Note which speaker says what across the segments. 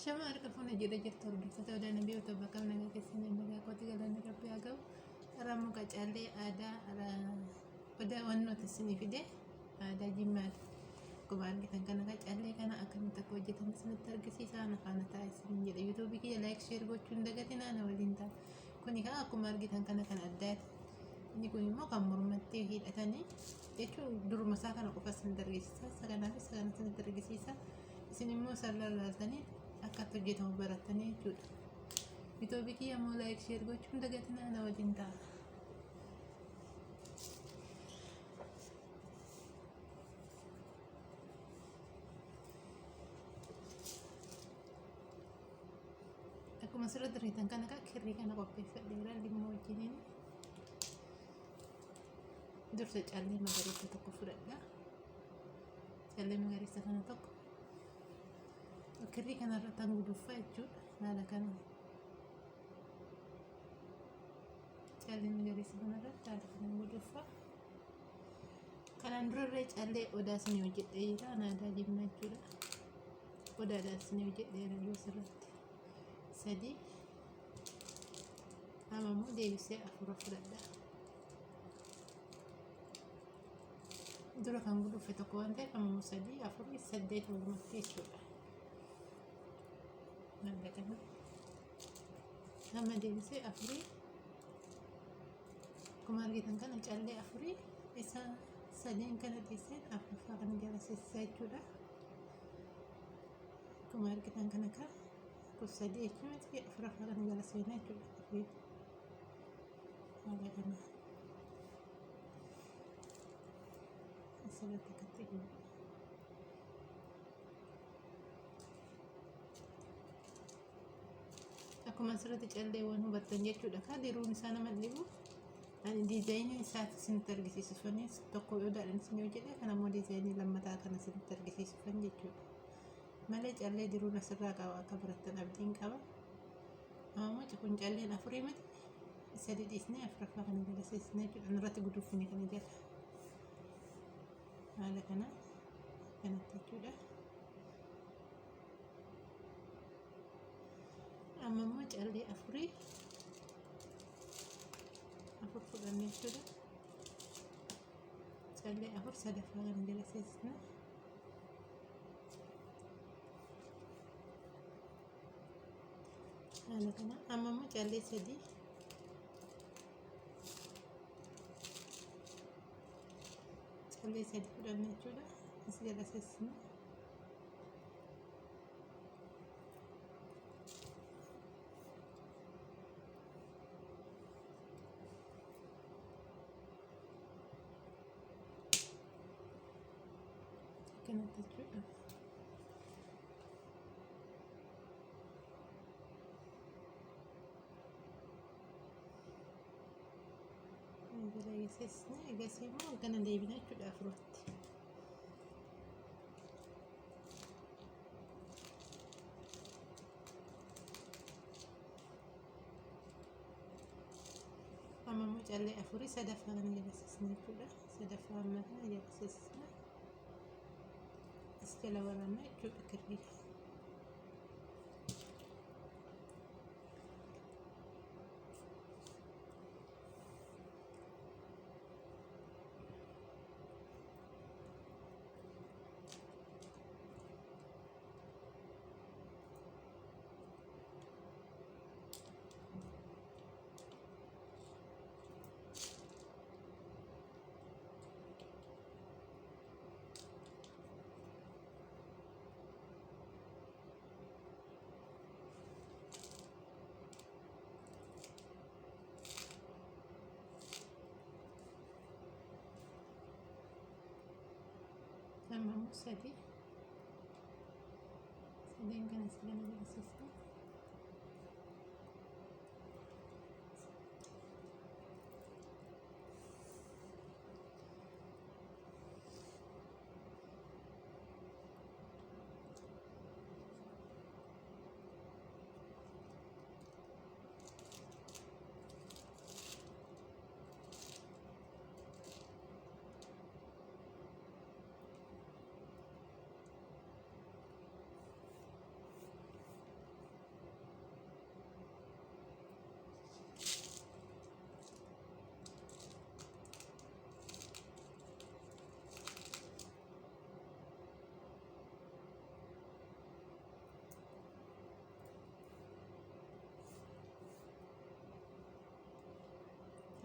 Speaker 1: Shama harka fuuna jira jirtu hordoftoota odaa nabii otoo bakka nagaa keessanii nagaa kooti galanni rabbii haa ga'u. Ramu qacaallee aadaa odaa wannooti isinii fide aadaa jimmaati. Akkuma argitan kana qacaallee kana akkamitti akka hojjetan isinitti argisiisa ana faana ta'a isiniin jedha. Yuutuubii kiyya laayik sheer gochuun dagatinaa na waliin ta'a. Kuni kaa akkuma argitan kana kan addaati. Inni kun immoo kan mormatti hidhatanii jechuun duruma isaa kana qofa isinitti argisiisa. Saganaaf sagana isinitti argisiisa. Isin immoo sarara laaltanii akka hojjetamu baratanii jechuudha. Yuutuubii kiyya immoo laayik sheer gochuun dagatinaa na waliin ta'a. Akkuma asirratti argitan kana kirrii kana qopheeffadheera limmoo wajjiniin dursa callee magariisa tokko fudhadha. Callee magariisa kana tokko kirrii kanarratti hanguduffaa jechuudha. Haala kana callee magariisa kanarratti haala kana hanguduffaa. Kanaan durarree callee odaa isinii hojjedhee jira. Aadaa jimmaa jechuudha. Odaadhaan isinii hojjedheera yoo asirratti. Sadii ammoo deebisee afur fudhadha. Dura kan guduffe tokko waan ta'eef ammoo sadii afurii saddeet walumatti jechuudha. Haala kana amma deebisee afurii akkuma argitan kana callee afurii isa sadeen kana dhiisee afuraffaa kana jala seessisaa jechuudha. Akkuma argitan kana kan sadii jechuun afuraffaa kana jala seenaa jechuudha. Haala kana asirratti akkatti jiru. Akkuma asirratti calleewwan hubattan jechuudha. Kan diruun isaa nama dhibu ani diizaayinii isaati isinitti argisiisuufaniis tokko odaadhaan isin yoo jedhe kan ammoo diizaayinii lammataa kana isinitti argisiisuufan jechuudha. Malee callee diruun asirraa qaba akka birattan abdiin qaba. Ammoo kun calleen afurii miti sadi dhiisnee afuraffaa kana jala seessisnee jechuudha. Irratti guduuffinii kana jala haala kana kanatti jechuudha. Amma immoo callee afurii afur fudhannee jechuudha. Callee afur sadaffaa kana jala seessisnee haala kana amma immoo callee sadii fudhannee jechuudha. As jala seessisnee akkanatti jechuudha. Jala seessisnee egasii immoo akkana deebina jechuudha afuratti. Amma immoo callee afurii sadaffaa kana jala seessisnee jechuudha. Sadaffaa amma kana jala seessisnee as jala waraabna jechuudha kirrii. Amma immoo sadeen kana as jala seessisnee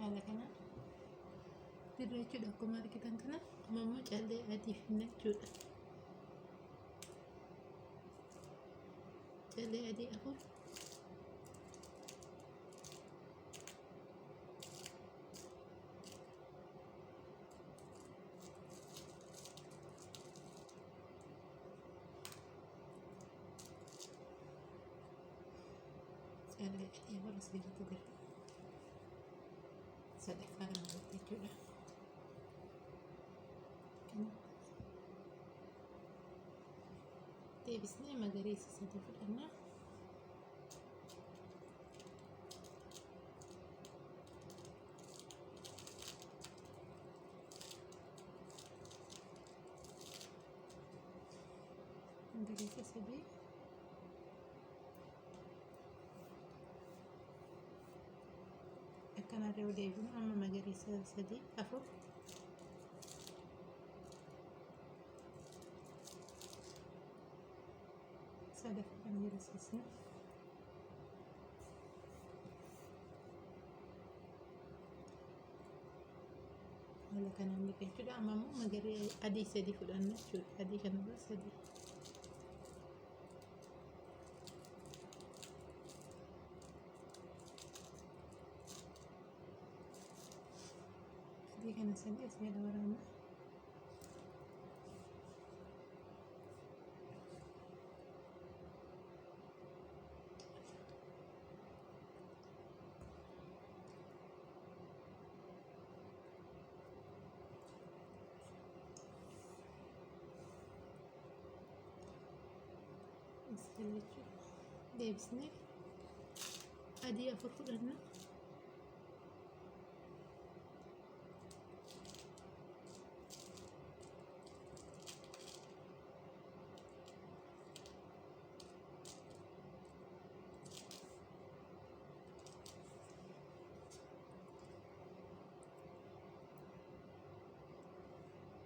Speaker 1: haala kana dirra jechuudha. Akkuma argitan kana ammoo callee adii finna jechuudha. Callee adii afur callee adii afur as keessatti jira. Sadaffaa kana irratti jechuudha. Deebisnee magariisa sadii fudhannaa. Magariisa sadii. Akkanarra yoo deebinu amma magariisa sadii afur. Sadaffaa kana hir'isisna. Haala kanaan ni jechuudha. Amma immoo magariisa adii sadii fudhanna jechuudha. Adii kanarra sadii. Adii kana sadii as jala waraabna. Deebisnee adii afur fudhanna.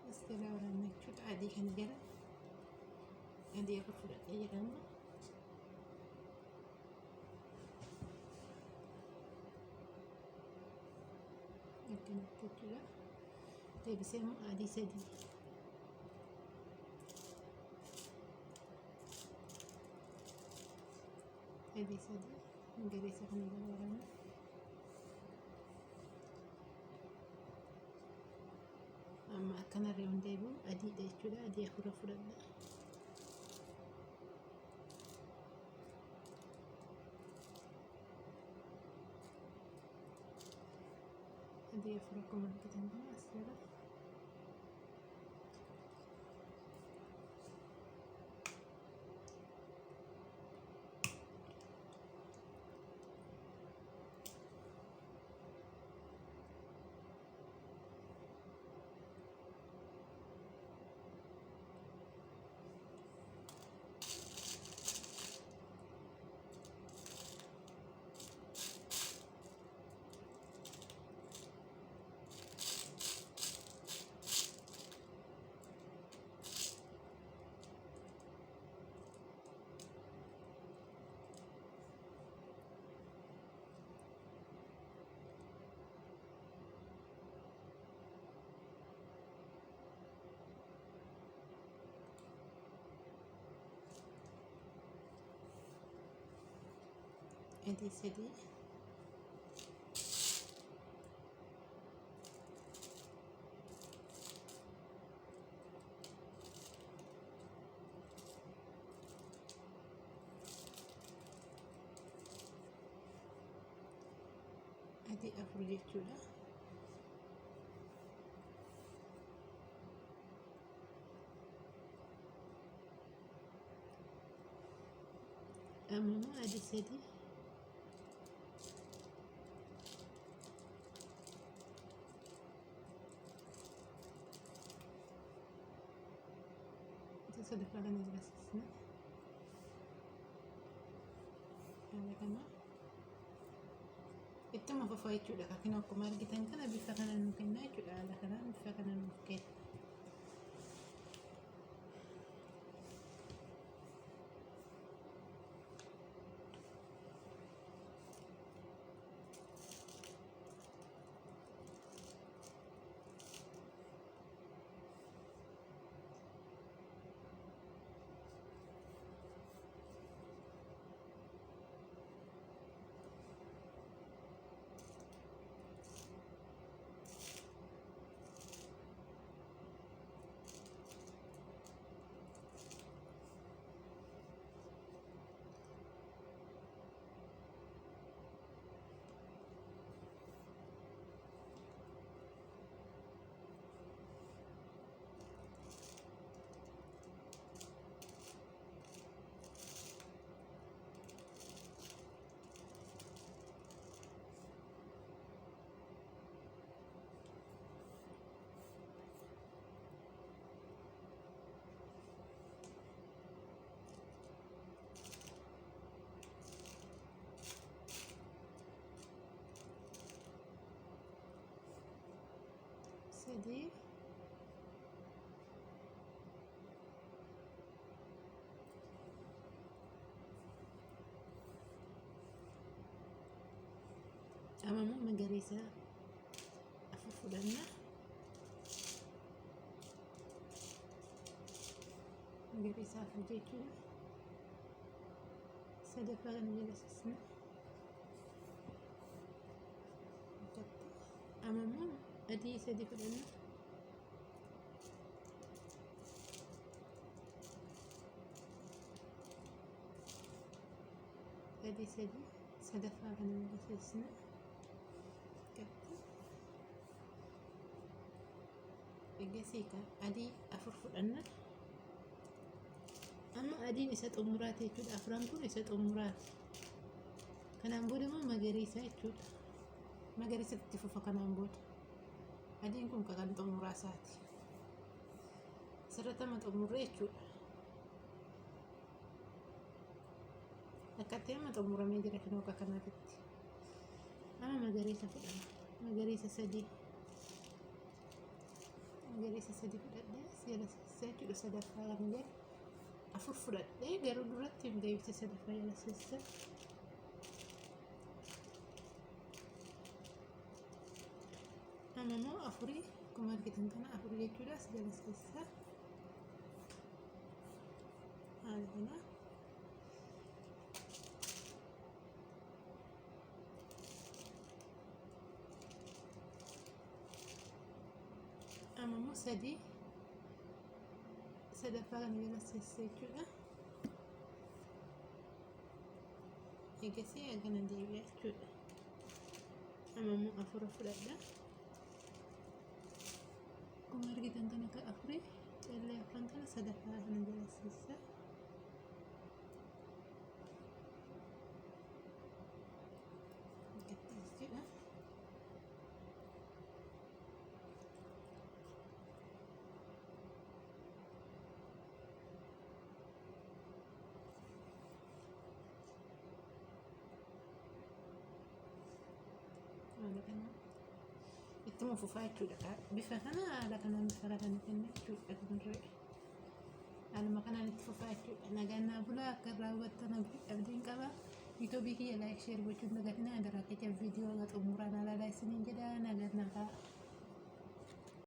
Speaker 1: As jala waraabna jechuudha. Adii kana jala adii afur fudhadhee jedhama. Akkanatti jechuudha. Deebisee immoo adii sadii. Adii sadii magariisa kana jala waraabna. Amma akkanarra yoo deebi'u adiidha jechuudha. Adii afur fudhadha. Adii afur akkuma argitan kana as jala. Adii sadii. Adii afur jechuudha. Amma adii sadii. Sadaffaa kana jiraasisna. Haala kana ittuma fufaa jechuudha. Akkuma argitan kana bifa kana nu kenna jechuudha. Haala kanaan bifa kana nuuf kenna. sadii ammoo magariisa afur fudhanna. Magariisa afur jechuudha. Sadaffaa kana jala seensisna. Ammoo adii sadii fudhanna. Adii sadii sadaffaa kana jala seensisna. Eegasii adii afur fudhanna. Amma adiin isa xumuraati jechuudha. Afran kun isa xumuraati. Kanaan booda immoo magariisa jechuudha. Magariisa itti fufa kanaan booda. Adiin kun kan xumuraa isaati. Asirratti amma xumurree jechuudha. Akkatti amma xumuramee jira kan akka kanaatti. Amma magariisa fudhanna. Magariisa sadii. Magariisa sadii fudhadhee jala seensisa jechuudha. Sadaffaa kana jala afur fudhadhee garuu duratti hin deebisee sadaffaa jala seensisa. Amma immoo afurii akkuma argitan kana afur jechuudha. As jala seensisa. Haala kana. Amma immoo sadii sadaffaa kana jala seensisa jechuudha. Eegasii hagana deebi'a jechuudha. Amma immoo afur fudhadha. Akkuma argitan kana ka afurii callee afran kana sadaffaa kana jala seensisa. Jechuudha. Ittuma fufaa jechuudha. Bifa kana haala kanaan bifa kanaan kenna jechuudha. Haaluma kanaan itti fufaa jechuudha. Nagaan bulaa akka irraa hubattan abdiin qaba. Yuutuubii kiyya laayik sheer gochuun dagatinaa daraa keessa viidiyoo xumuraan alaa isiniin jedha. Nagaan naafaa.